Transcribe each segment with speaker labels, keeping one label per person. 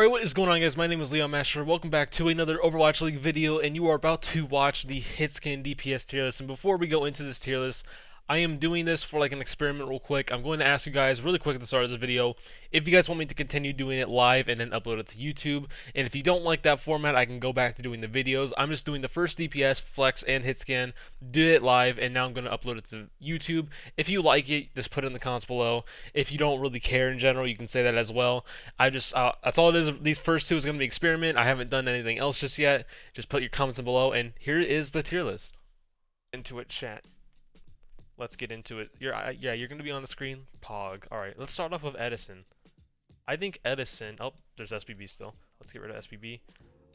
Speaker 1: Alright, what is going on, guys? My name is Leon Master. Welcome back to another Overwatch League video, and you are about to watch the Hitscan Dps tier list. And before we go into this tier list, I am doing this for like an experiment real quick. I'm going to ask you guys really quick at the start of this video if you guys want me to continue doing it live and then upload it to YouTube. And if you don't like that format, I can go back to doing the videos. I'm just doing the first DPS, Flex, and Hitscan, do it live, and now I'm going to upload it to YouTube. If you like it, just put it in the comments below. If you don't really care in general, you can say that as well. That's all it is. These first two is going to be experiment. I haven't done anything else just yet. Just put your comments in below, and here is the tier list. Into it, chat. Let's get into it. Yeah, you're going to be on the screen. Pog. Alright, let's start off with Edison. I think Edison... Oh, there's SPB still. Let's get rid of SPB.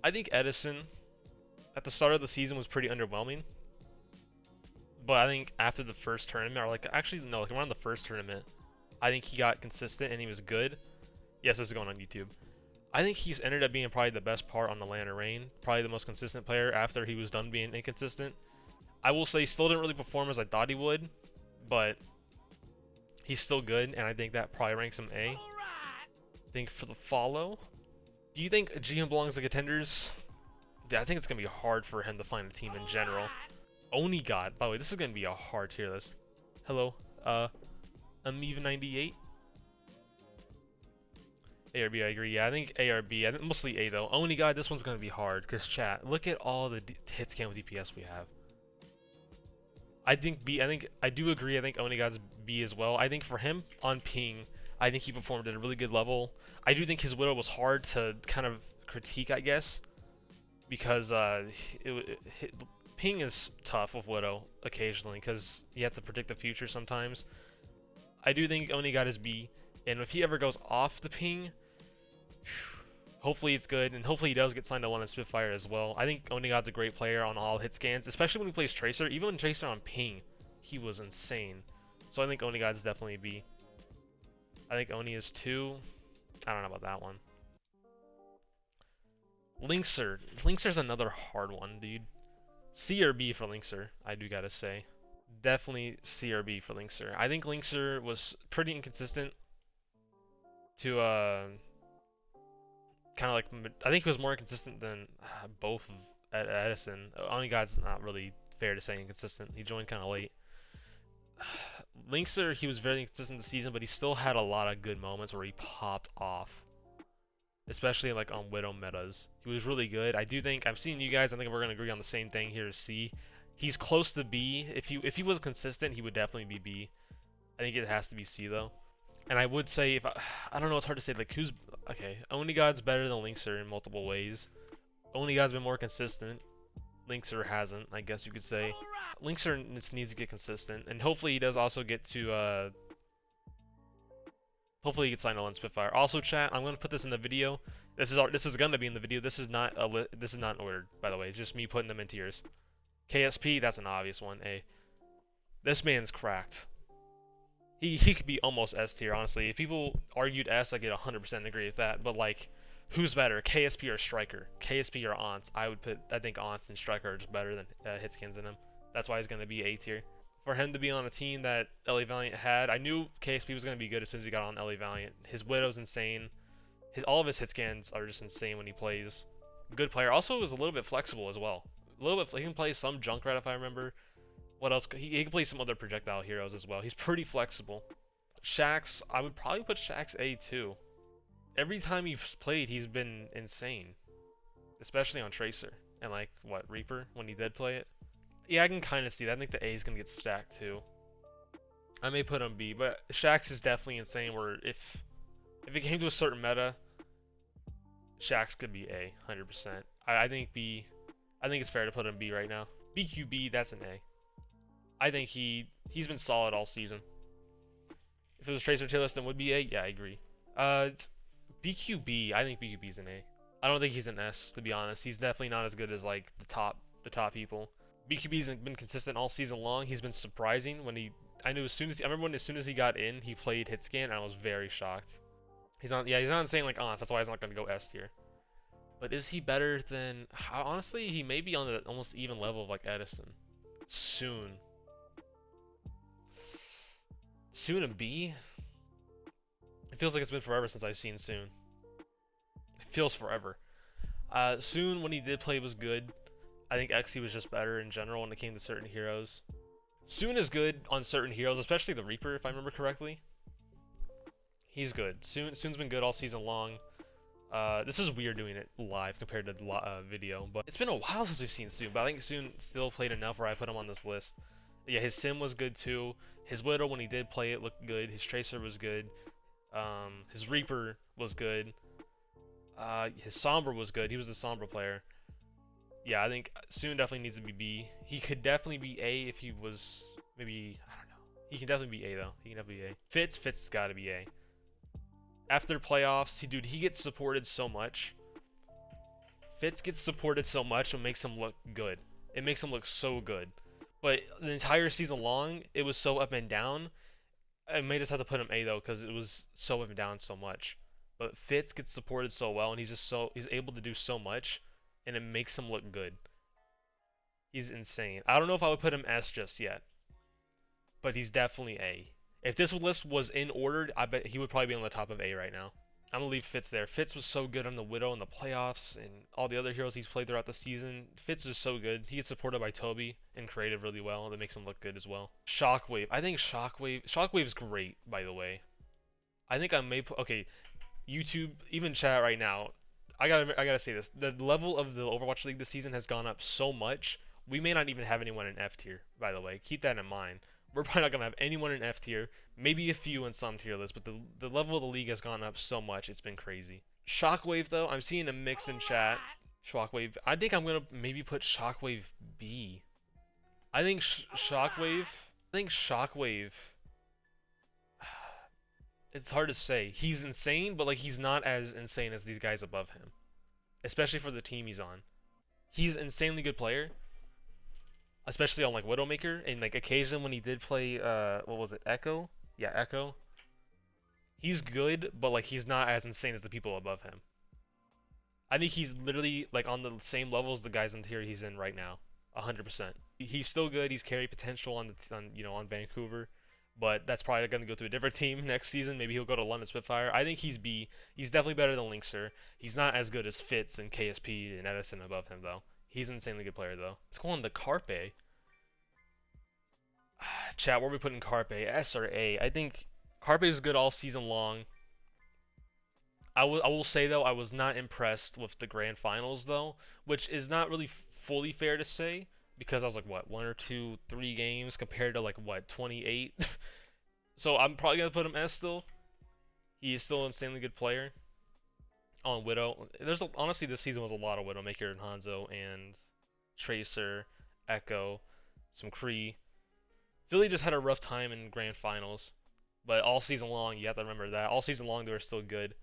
Speaker 1: I think Edison, at the start of the season, was pretty underwhelming. But I think after the first tournament, or like, actually, no, like around the first tournament, I think he got consistent and he was good. Yes, this is going on YouTube. I think he's ended up being probably the best part on the Land of Rain. Probably the most consistent player after he was done being inconsistent. I will say he still didn't really perform as I thought he would, but he's still good, and I think that probably ranks him A. I think for the follow, do you think GM belongs to contenders? Yeah, I think it's going to be hard for him to find a team in general. Oni God, by the way, this is going to be a hard tier list. Hello, Amiva98. ARB, I agree. Yeah, I think ARB. I think mostly A though. Oni God, this one's going to be hard, because chat, look at all the hit scan with DPS we have. I think B. I do agree. I think Onigod's B as well. I think for him on ping, I think he performed at a really good level. I do think his Widow was hard to kind of critique, I guess, because ping is tough with Widow occasionally because you have to predict the future sometimes. I do think Onigod is B, and if he ever goes off the ping, hopefully it's good, and hopefully he does get signed to London Spitfire as well. I think Onigod's a great player on all hit scans, especially when he plays Tracer. Even when Tracer on ping, he was insane. So I think Onigod's definitely B. I think Oni is 2. I don't know about that one. Linkser. Linkser's another hard one, dude. C or B for Linkser, I do gotta say. Definitely C or B for Linkser. I think Linkser was pretty inconsistent to, kind of like, I think he was more inconsistent than both of Edison. Onigod's not really fair to say inconsistent. He joined kind of late. Linkser, he was very inconsistent this season, but he still had a lot of good moments where he popped off, especially like on Widow metas. He was really good. I do think, I'm seeing you guys, I think we're gonna agree on the same thing here. C. He's close to B. If he was consistent, he would definitely be B. I think it has to be C though. And I would say, if I don't know, it's hard to say, like, who's... Okay, Onigod's better than Linkser in multiple ways. Onigod's been more consistent. Linkser hasn't, I guess you could say. Linkser needs to get consistent, and hopefully he does also get to, hopefully he gets signed to London Spitfire. Also, chat, I'm going to put this in the video. This is going to be in the video. This is not ordered, by the way. It's just me putting them in tiers. KSP, that's an obvious one, A. This man's cracked. He could be almost S tier, honestly. If people argued S, I get 100% agree with that. But like, who's better, KSP or Striker? KSP or Aunts? I think Aunts and Striker are just better than Hitscans in him. That's why he's gonna be A tier. For him to be on a team that LA Valiant had, I knew KSP was gonna be good as soon as he got on LA Valiant. His Widow's insane. All of his Hitscans are just insane when he plays. Good player. Also, was a little bit flexible as well. A little bit. He can play some Junkrat if I remember. What else? He can play some other projectile heroes as well. He's pretty flexible. Shax, I would probably put Shax A too. Every time he's played, he's been insane. Especially on Tracer. And like, what, Reaper, when he did play it? Yeah, I can kind of see that. I think the A is going to get stacked too. I may put him B, but Shax is definitely insane where if it came to a certain meta, Shax could be A, 100%. I think B, I think it's fair to put him B right now. BQB, that's an A. I think he's been solid all season. If it was Tracer tier list, then would be A. Yeah, I agree. BQB, I think BQB's an A. I don't think he's an S, to be honest. He's definitely not as good as like the top people. BQB's been consistent all season long. He's been surprising when I remember when as soon as he got in, he played Hitscan, and I was very shocked. He's not insane like Ons. That's why he's not gonna go S tier. But is he better than? Honestly, he may be on the almost even level of like Edison. Soon. Soon and B? It feels like it's been forever since I've seen Soon. feels forever. Soon when he did play was good. I think XE was just better in general when it came to certain heroes. Soon is good on certain heroes, especially the Reaper, if I remember correctly. He's good. Soon's been good all season long. This is weird doing it live compared to video, but it's been a while since we've seen Soon, but I think Soon still played enough where I put him on this list. Yeah, his Sim was good too. His Widow, when he did play it, looked good. His Tracer was good. His Reaper was good. His Sombra was good. He was the Sombra player. Yeah, I think Soon definitely needs to be B. He could definitely be A if he was maybe, I don't know. He can definitely be A though. He can definitely be A. Fitz has got to be A. After playoffs, he gets supported so much. Fitz gets supported so much, it makes him look good. It makes him look so good. But the entire season long, it was so up and down. I may just have to put him A though, because it was so up and down so much. But Fitz gets supported so well, and he's able to do so much, and it makes him look good. He's insane. I don't know if I would put him S just yet, but he's definitely A. If this list was in order, I bet he would probably be on the top of A right now. I'm going to leave Fitz there. Fitz was so good on the Widow in the playoffs and all the other heroes he's played throughout the season. Fitz is so good. He gets supported by Toby and creative really well. That makes him look good as well. Shockwave. I think Shockwave's great, by the way. I think I may put... Okay, YouTube, even chat right now. I gotta say this. The level of the Overwatch League this season has gone up so much. We may not even have anyone in F tier, by the way. Keep that in mind. We're probably not going to have anyone in F tier, maybe a few in some tier lists, but the level of the league has gone up so much, it's been crazy. Shockwave, though, I'm seeing a mix in chat. Shockwave, I think I'm going to maybe put Shockwave B. I think Shockwave, it's hard to say. He's insane, but like he's not as insane as these guys above him, especially for the team he's on. He's an insanely good player, especially on like widowmaker, and like occasionally when he did play what was it, Echo? Yeah, Echo. He's good, but like he's not as insane as the people above him. I think he's literally like on the same level as the guys in tier he's in right now. 100%. He's still good. He's carry potential on Vancouver, but that's probably going to go to a different team next season. Maybe he'll go to London Spitfire. I think he's B. He's definitely better than Linkser. He's not as good as Fitz and KSP and Edison above him though. He's an insanely good player though. Let's go on to Carpe. Chat, where are we putting Carpe? S or A? I think Carpe is good all season long. I will say though, I was not impressed with the grand finals though, which is not really fully fair to say because I was like what 1 or 2, 3 games compared to like what 28. So I'm probably gonna put him S still. He is still an insanely good player. On Widow, honestly this season was a lot of Widowmaker and Hanzo and Tracer, Echo, some Kree. Philly just had a rough time in grand finals, but all season long you have to remember that all season long they were still good.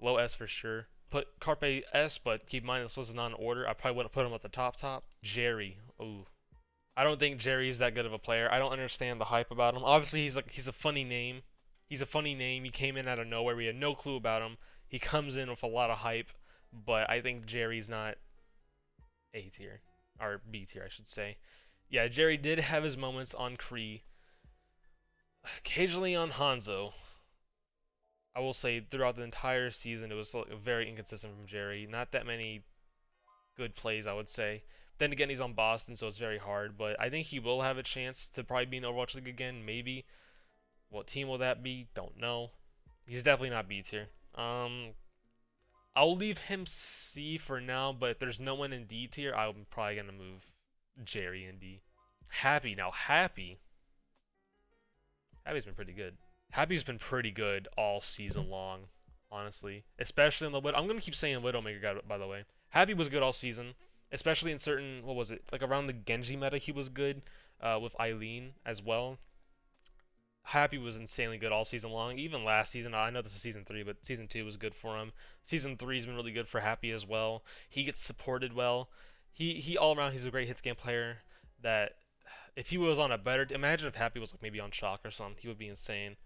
Speaker 1: Low S for sure. Put Carpe S, but keep in mind this wasn't on order. I probably wouldn't put him at the top. Jerry, ooh, I don't think Jerry is that good of a player. I don't understand the hype about him. Obviously he's a funny name. He's a funny name. He came in out of nowhere. We had no clue about him. He comes in with a lot of hype, but I think Jerry's not A tier. Or B tier, I should say. Yeah, Jerry did have his moments on Kree. Occasionally on Hanzo. I will say throughout the entire season it was very inconsistent from Jerry. Not that many good plays, I would say. Then again, he's on Boston, so it's very hard. But I think he will have a chance to probably be in Overwatch League again, maybe. What team will that be? Don't know. He's definitely not B tier. I'll leave him C for now, but if there's no one in D tier, I'm probably going to move Jerry in D. Happy. Now, Happy's been pretty good. Happy's been pretty good all season long, honestly. Especially in the Widow. I'm going to keep saying Widowmaker guy, by the way. Happy was good all season, especially in certain, what was it, like around the Genji meta he was good, with Eileen as well. Happy was insanely good all season long. Even last season, I know this is season 3, but season 2 was good for him. Season 3's been really good for Happy as well. He gets supported well. He all around, he's a great hitscan player that if he was on a better, imagine if Happy was like maybe on Shock or something, he would be insane.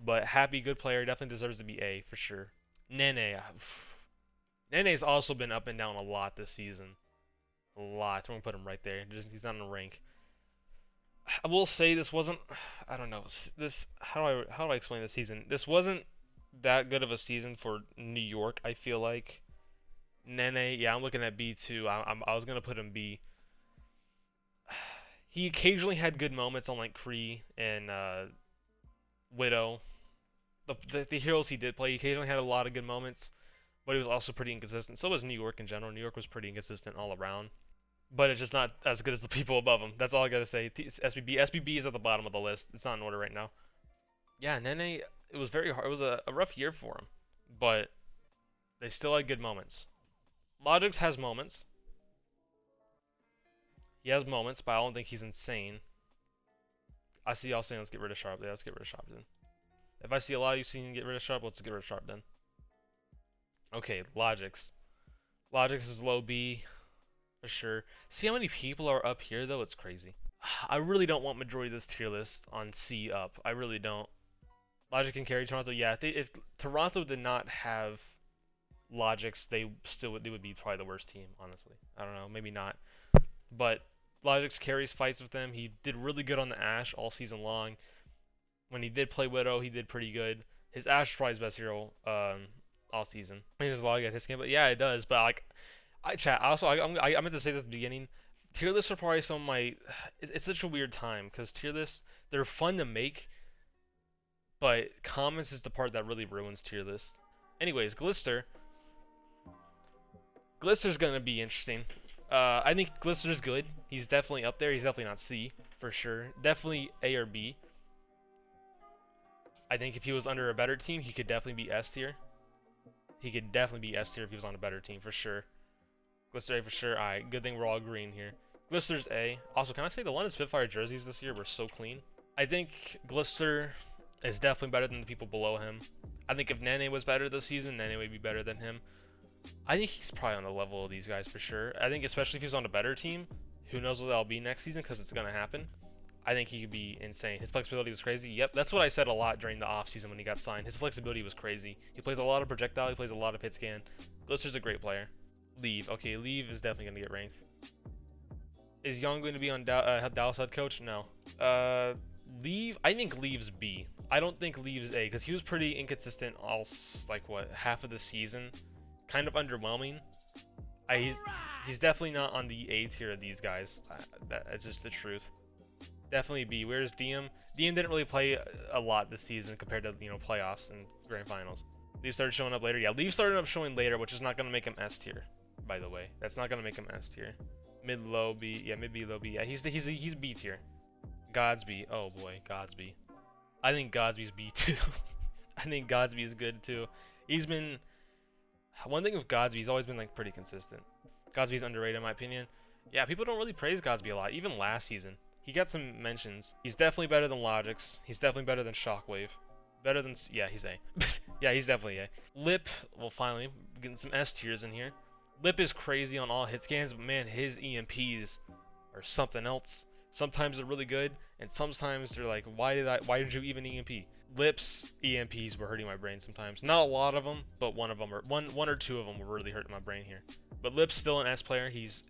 Speaker 1: But Happy, good player, definitely deserves to be A for sure. Nene. Nene's also been up and down a lot this season. A lot. I'm going to put him right there. He's not in a rank. I will say this wasn't, I don't know, how do I explain this season? This wasn't that good of a season for New York, I feel like. Nene, yeah, I'm looking at B too. I was gonna put him B. He occasionally had good moments on like Kree and Widow. The heroes he did play, he occasionally had a lot of good moments, but he was also pretty inconsistent. So was New York in general. New York was pretty inconsistent all around. But it's just not as good as the people above him. That's all I gotta say. SBB is at the bottom of the list. It's not in order right now. Yeah, Nene, it was very hard. It was a rough year for him, but they still had good moments. Logix has moments. He has moments, but I don't think he's insane. I see y'all saying let's get rid of Sharp. Yeah, let's get rid of Sharp then. If I see a lot of you saying get rid of Sharp, let's get rid of Sharp then. Okay, Logix. Logix is low B, for sure. See how many people are up here, though? It's crazy. I really don't want majority of this tier list on C up. I really don't. Logic can carry Toronto. Yeah, if Toronto did not have Logix, they would be probably the worst team, honestly. I don't know, maybe not. But Logix carries fights with them. He did really good on the Ashe all season long. When he did play Widow, he did pretty good. His Ashe is probably his best hero all season. I mean, there's a lot of Hitscan, but yeah, it does. But like, I meant to say this at the beginning. Tier lists are probably some of my. It's such a weird time because tier lists, they're fun to make, but comments is the part that really ruins tier lists. Anyways, Glister. Glister's gonna be interesting. I think Glister's good. He's definitely up there. He's definitely not C for sure. Definitely A or B. I think if he was under a better team, he could definitely be S tier. He could definitely be S tier if he was on a better team for sure. Glister A for sure. Alright, good thing we're all green here. Glister's A. Also, can I say the London Spitfire jerseys this year were so clean? I think Glister is definitely better than the people below him. I think if Nene was better this season, Nene would be better than him. I think he's probably on the level of these guys for sure. I think especially if he's on a better team, who knows what that'll be next season because it's going to happen. I think he could be insane. His flexibility was crazy. Yep, that's what I said a lot during the offseason when he got signed. His flexibility was crazy. He plays a lot of projectile. He plays a lot of hit scan. Glister's a great player. Leave. Okay, Leave is definitely going to get ranked. Is Young going to be on Dallas head coach? No. Leave. I think Leave's B. I don't think Leave's A because he was pretty inconsistent all like what half of the season. Kind of underwhelming. He's definitely not on the A tier of these guys. That's just the truth. Definitely B. Where's Diem? Diem didn't really play a lot this season compared to playoffs and grand finals. Leave started showing up later. Yeah, Leave started up showing later, which is not gonna make him S tier. By the way, that's not gonna make him S tier. Mid low B. Yeah, mid B low B. Yeah, he's B tier. Godsby. Oh boy, Godsby. I think Godsby's B too. I think Godsby is good too. He's been one thing with Godsby. He's always been like pretty consistent. Godsby's underrated in my opinion. Yeah, people don't really praise Godsby a lot. Even last season. He got some mentions. He's definitely better than Logix. He's definitely better than Shockwave. Better than... Yeah, he's A. Yeah, he's definitely A. Lip, well, finally, getting some S tiers in here. Lip is crazy on all hit scans, but man, his EMPs are something else. Sometimes they're really good, and sometimes they're like, why did you even EMP? Lip's EMPs were hurting my brain sometimes. Not a lot of them, but one or two of them were really hurting my brain here. But Lip's still an S player. His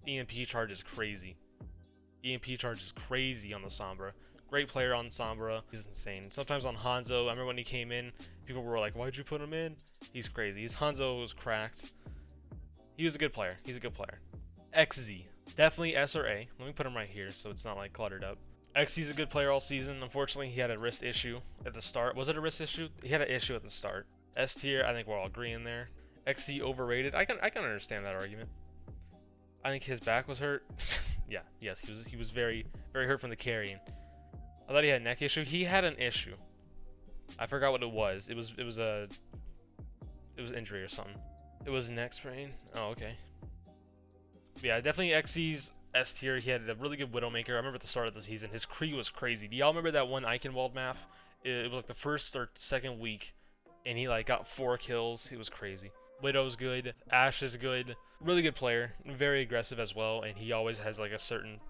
Speaker 1: EMP charge is crazy. EMP charge is crazy on the Sombra. Great player on Sombra. He's insane. Sometimes on Hanzo, I remember when he came in, people were like, why'd you put him in? He's crazy. His Hanzo was cracked. He was a good player. He's a good player. XZ. Definitely S or A. Let me put him right here so it's not like cluttered up. XZ's a good player all season. Unfortunately, he had a wrist issue at the start. Was it a wrist issue? He had an issue at the start. S tier, I think we're all agreeing there. XZ overrated. I can understand that argument. I think his back was hurt. Yeah, yes, he was very hurt from the carrying. I thought he had a neck issue. He had an issue. I forgot what it was. It was injury or something. It was neck sprain. Oh, okay. But yeah, definitely XC's S tier. He had a really good widowmaker. I remember at the start of the season, his Kree was crazy. Do y'all remember that one Eichenwald map? It was like the first or second week, and he like got 4 kills. It was crazy. Widow's good. Ashe is good. Really good player. Very aggressive as well, and he always has like a certain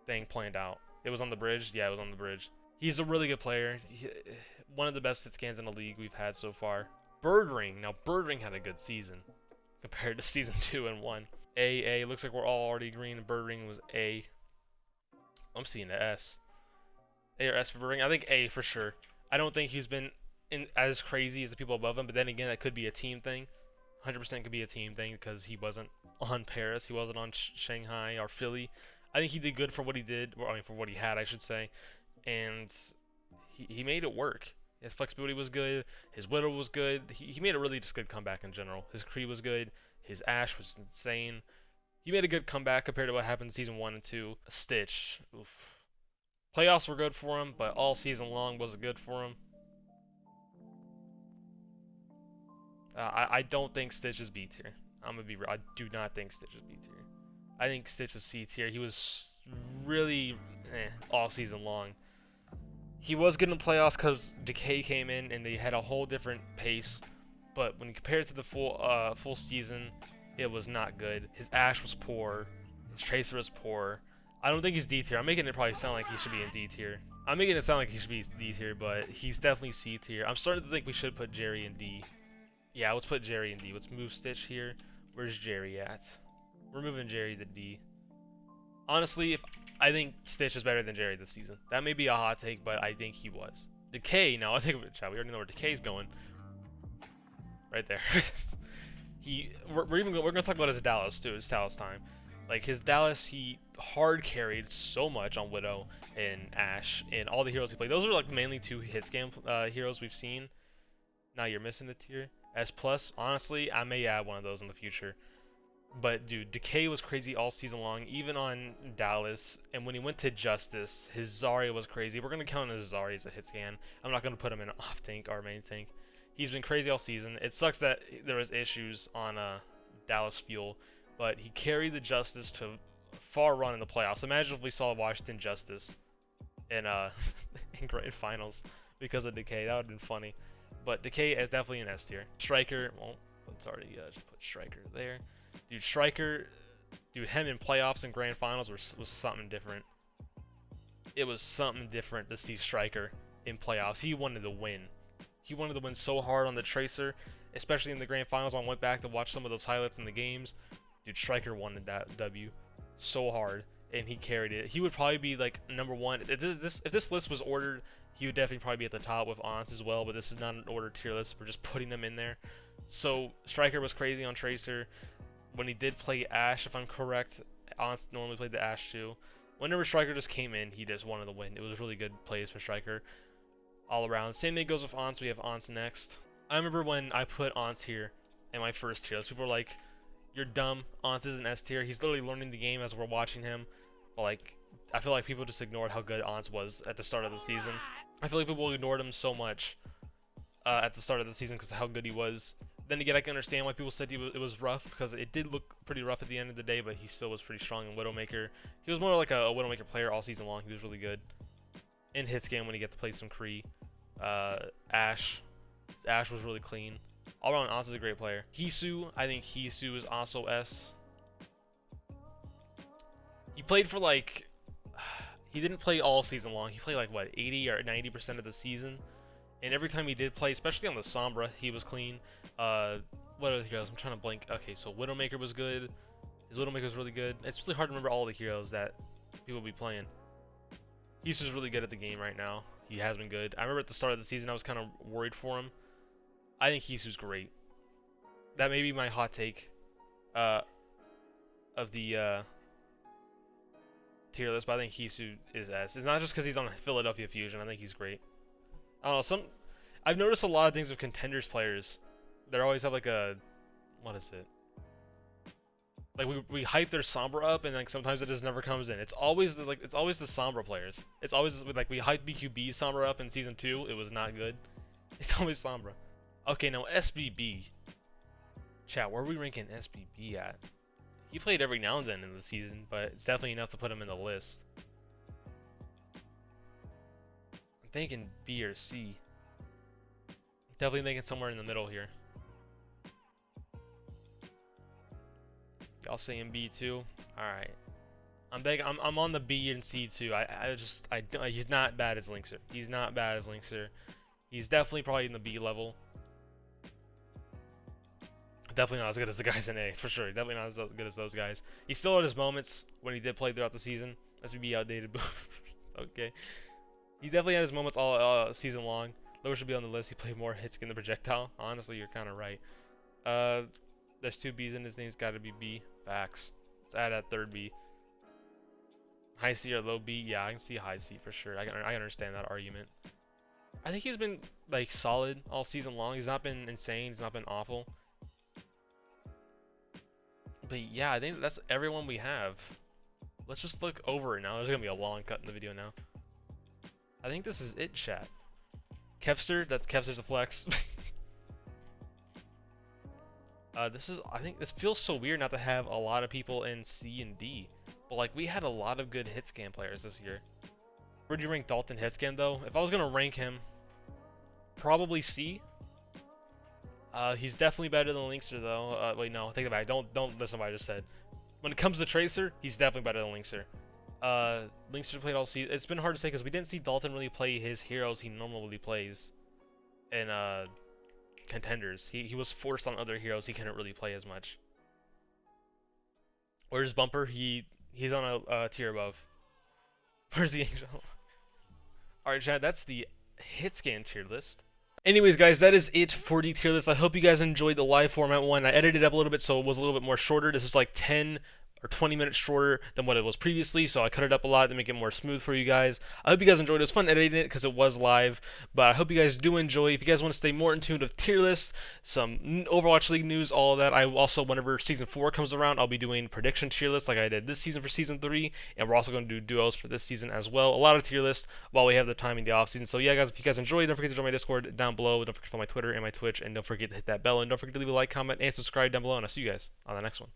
Speaker 1: thing planned out. It was on the bridge. Yeah, it was on the bridge. He's a really good player. One of the best hit scans in the league we've had so far. Birdring. Now, Birdring had a good season compared to season 2 and 1. A. Looks like we're all already green. Birdring was A. I'm seeing the S. A or S for Birdring. I think A for sure. I don't think he's been as crazy as the people above him, but then again, that could be a team thing. 100% could be a team thing because he wasn't on Paris, he wasn't on Shanghai or Philly. I think he did good for what he did, or I mean for what he had, I should say, and he made it work. His flexibility was good, his widow was good. He made a really just good comeback in general. His Kree was good, his Ashe was insane. He made a good comeback compared to what happened in season 1 and 2. Stitch, oof. Playoffs were good for him, but all season long wasn't good for him. I don't think Stitch is B tier. I'm gonna be real. I do not think Stitch is B tier. I think Stitch is C tier. He was really all season long. He was good in the playoffs because Decay came in and they had a whole different pace. But when you compare it to the full season, it was not good. His Ashe was poor. His Tracer was poor. I don't think he's D tier. I'm making it probably sound like he should be in D tier. I'm making it sound like he should be D tier, but he's definitely C tier. I'm starting to think we should put Jerry in D. Yeah, let's put Jerry in D. Let's move Stitch here. Where's Jerry at? We're moving Jerry to D. Honestly, I think Stitch is better than Jerry this season. That may be a hot take, but I think he was. Decay, now I think of it, chat. We already know where Decay's going. Right there. We're gonna talk about his Dallas too. His Dallas time. Like his Dallas, he hard carried so much on Widow and Ashe and all the heroes he played. Those are like mainly 2 Hitscan heroes we've seen. Now you're missing a tier. S+, honestly, I may add one of those in the future. But dude, Decay was crazy all season long, even on Dallas. And when he went to Justice, his Zarya was crazy. We're gonna count his Zarya as a hit scan. I'm not gonna put him in off tank or main tank. He's been crazy all season. It sucks that there was issues on Dallas Fuel, but he carried the Justice to a far run in the playoffs. Imagine if we saw Washington Justice in in grand finals because of Decay. That would have been funny. But Decay is definitely an S tier. Striker, well, let's already just put Striker there. Dude, Striker, him in playoffs and grand finals was something different. It was something different to see Striker in playoffs. He wanted to win. He wanted to win so hard on the Tracer, especially in the grand finals. When I went back to watch some of those highlights in the games, dude, Striker wanted that W so hard, and he carried it. He would probably be like #1. If this list was ordered, he would definitely probably be at the top with Ons as well, but this is not an ordered tier list. We're just putting them in there. So Striker was crazy on Tracer. When he did play Ashe, if I'm correct, Ons normally played the Ashe too. Whenever Striker just came in, he just wanted to win. It was really good plays for Striker all around. Same thing goes with Ons. We have Ons next. I remember when I put Ons here in my first tier list, people were like, "You're dumb. Ons is an S tier. He's literally learning the game as we're watching him." But like, I feel like people just ignored how good Ons was at the start of the season. I feel like people ignored him so much at the start of the season because of how good he was. Then again, I can understand why people said it was rough, because it did look pretty rough at the end of the day, but he still was pretty strong in widowmaker. He was more like a widowmaker player all season long. He was really good in Hitscan when he got to play some Kree. Ashe. His Ashe was really clean. All around, Ons is a great player. Hisu, I think Hisu is also S. He played for like... He didn't play all season long. He played like, what, 80 or 90% of the season? And every time he did play, especially on the Sombra, he was clean. What other heroes? I'm trying to blank. Okay, so Widowmaker was good. His Widowmaker was really good. It's really hard to remember all the heroes that people will be playing. He's just really good at the game right now. He has been good. I remember at the start of the season, I was kind of worried for him. I think Hisu's great. That may be my hot take of the tier list, but I think Hisu is S. It's not just because he's on Philadelphia Fusion. I think he's great. I don't know. I've noticed a lot of things with contenders players. They always have like a, what is it? Like we hype their Sombra up, and like sometimes it just never comes in. It's always the Sombra players. It's always like we hyped BQB Sombra up in season 2. It was not good. It's always Sombra. Okay, now SBB. Chat, where are we ranking SBB at? He played every now and then in the season, but it's definitely enough to put him in the list. I'm thinking B or C. Definitely thinking somewhere in the middle here. Y'all saying B too? Alright. I'm on the B and C too. He's not bad as Linkser. He's not bad as Linkser. He's definitely probably in the B level. Definitely not as good as the guys in A, for sure. Definitely not as good as those guys. He still had his moments when he did play throughout the season. SBB outdated. Okay. He definitely had his moments all season long. Lower should be on the list. He played more hits in the projectile. Honestly, you're kind of right. There's 2 B's in his name. It's got to be B. Facts. Let's add that third B. High C or low B? Yeah, I can see high C for sure. I understand that argument. I think he's been like solid all season long. He's not been insane. He's not been awful. But yeah, I think that's everyone we have. Let's just look over it now. There's gonna be a long cut in the video now. I think this is it, chat. Kevster, that's Kevster's a flex. I think this feels so weird not to have a lot of people in C and D. But like, we had a lot of good Hitscan players this year. Where'd you rank Dalton Hitscan though? If I was gonna rank him, probably C. He's definitely better than Linkster though. Wait, no, take it back. Don't listen to what I just said. When it comes to Tracer, he's definitely better than Linkster. Linkster played all season. It's been hard to say because we didn't see Dalton really play his heroes he normally plays in contenders. He was forced on other heroes he couldn't really play as much. Where's Bumper? He's on a tier above. Where's the Angel? Alright, chat, that's the Hitscan tier list. Anyways, guys, that is it for the tier list. I hope you guys enjoyed the live format one. I edited it up a little bit so it was a little bit more shorter. This is like 10 or 20 minutes shorter than what it was previously, so I cut it up a lot to make it more smooth for you guys. I hope you guys enjoyed it. It was fun editing it because it was live, but I hope you guys do enjoy. If you guys want to stay more in tune with tier lists, some Overwatch League news, all of that, I also, whenever Season 4 comes around, I'll be doing prediction tier lists like I did this season for Season 3, and we're also going to do duos for this season as well. A lot of tier lists while we have the time in the off-season. So yeah, guys, if you guys enjoyed, don't forget to join my Discord down below. Don't forget to follow my Twitter and my Twitch, and don't forget to hit that bell, and don't forget to leave a like, comment, and subscribe down below, and I'll see you guys on the next one.